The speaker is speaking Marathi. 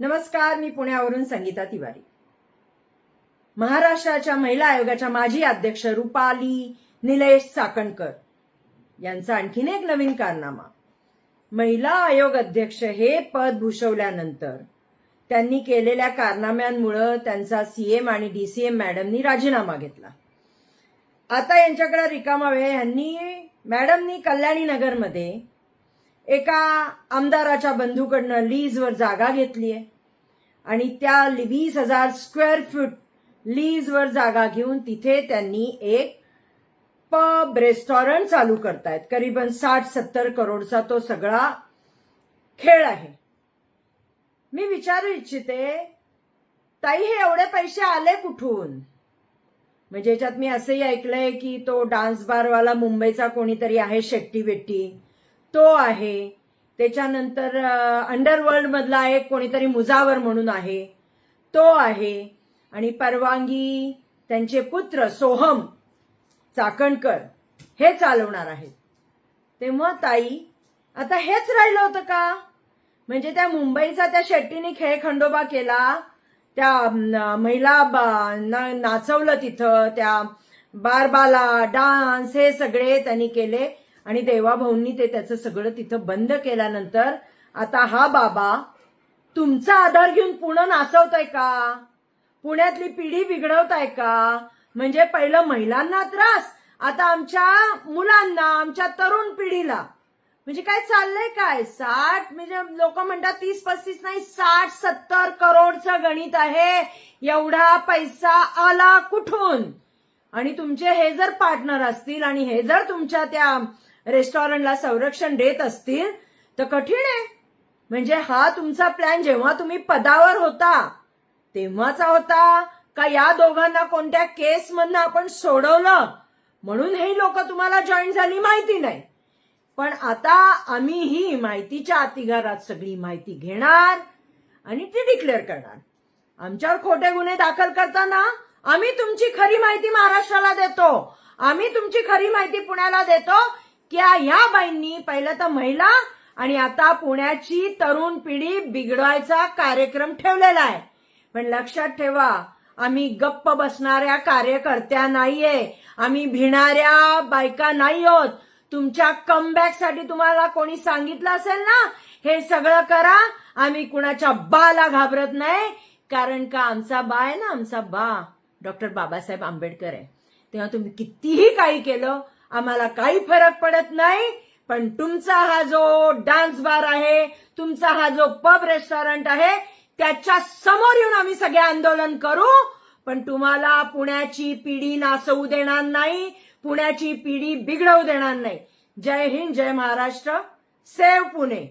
नमस्कार, मी पुण्यावरून संगीता तिवारी. महाराष्ट्राच्या महिला आयोगाच्या माजी अध्यक्ष रुपाली निलेश चाकणकर यांचा आणखीन एक नवीन कारनामा. महिला आयोग अध्यक्ष हे पद भूषवल्यानंतर त्यांनी केलेल्या कारनाम्यांमुळे त्यांचा सीएम आणि डीसीएम मॅडमनी राजीनामा घेतला. आता यांच्याकडे रिकामा वेळ मॅडमनी कल्याणी नगरमध्ये एका आमदाराच्या बंधूकडनं लीजवर जागा घेतली आहे आणि त्या 20,000 स्क्वेअर फूट लीजवर जागा घेऊन तिथे त्यांनी एक पब रेस्टॉरंट चालू करतायत. करीबन 60-70 करोडचा तो सगळा खेळ आहे. मी विचारू इच्छिते, ताई हे एवढे पैसे आले कुठून? म्हणजे याच्यात मी असंही ऐकलंय की तो डान्स बारवाला मुंबईचा कोणीतरी आहे, शेट्टी बेट्टी, तो आहे. त्याच्यानंतर अंडरवर्ल्ड मधला एक कोणीतरी मुजावर म्हणून आहे, तो आहे. आणि परवानगी त्यांचे पुत्र सोहम चाकणकर हे चालवणार आहेत. तेव्हा ताई, आता हेच राहिलं होतं का? म्हणजे त्या मुंबईचा त्या शेट्टीने खेळ खंडोबा केला, त्या महिला नाचवलं तिथं, त्या बारबाला डान्स हे सगळे त्यांनी केले आणि देवाभाऊंनी ते त्याचं सगळं तिथं बंद केल्यानंतर आता हा बाबा तुमचा आधार घेऊन पुणे नाचवताय का? पुण्यातली पिढी बिघडवताय का? म्हणजे पहिलं महिलांना त्रास, आता आमच्या मुलांना, आमच्या तरुण पिढीला. म्हणजे काय चाललंय काय? 60 म्हणजे लोक म्हणतात 30-35 नाही, 60-70 करोडचं गणित आहे. एवढा पैसा आला कुठून? आणि तुमचे हे जर पार्टनर असतील आणि हे जर तुमच्या त्या रेस्टॉरंटला संरक्षण देत असतील तर कठीण आहे. म्हणजे हा तुमचा प्लॅन जेव्हा तुम्ही पदावर होता तेव्हाचा होता का या दोघांना कोणत्या केस मधनं आपण सोडवलं म्हणून हे लोक तुम्हाला जॉईन झाली माहिती नाही. पण आता आम्ही ही माहितीच्या अतिघरात सगळी माहिती घेणार आणि ती डिक्लेअर करणार. आमच्यावर खोटे गुन्हे दाखल करताना आम्ही तुमची खरी माहिती महाराष्ट्राला देतो, आम्ही तुमची खरी माहिती पुण्याला देतो की ह्या बाईंनी पहिलं तर महिला आणि आता पुण्याची तरुण पिढी बिघडवायचा कार्यक्रम ठेवलेला आहे. पण लक्षात ठेवा, आम्ही गप्प बसणाऱ्या कार्यकर्त्या नाहीये, आम्ही भिणाऱ्या बायका नाही आहोत. तुमच्या कमबॅकसाठी तुम्हाला कोणी सांगितलं असेल ना हे सगळं करा, आम्ही कुणाच्या बाला घाबरत नाही. कारण का आमचा बा आहे ना, आमचा बा डॉक्टर बाबासाहेब आंबेडकर आहे. तेव्हा तुम्ही कितीही काही केलं आम्हाला काही फरक पडत नाही. पण तुमचा हा जो डान्स बार आहे, तुमचा हा जो पब रेस्टॉरंट आहे, त्याच्या समोर येऊन आम्ही सगळे आंदोलन करू. पण तुम्हाला पुण्याची पिढी नाचवू देणार नाही, पुण्याची पिढी बिघडवू देणार नाही. जय हिंद, जय महाराष्ट्र, सेव्ह पुणे.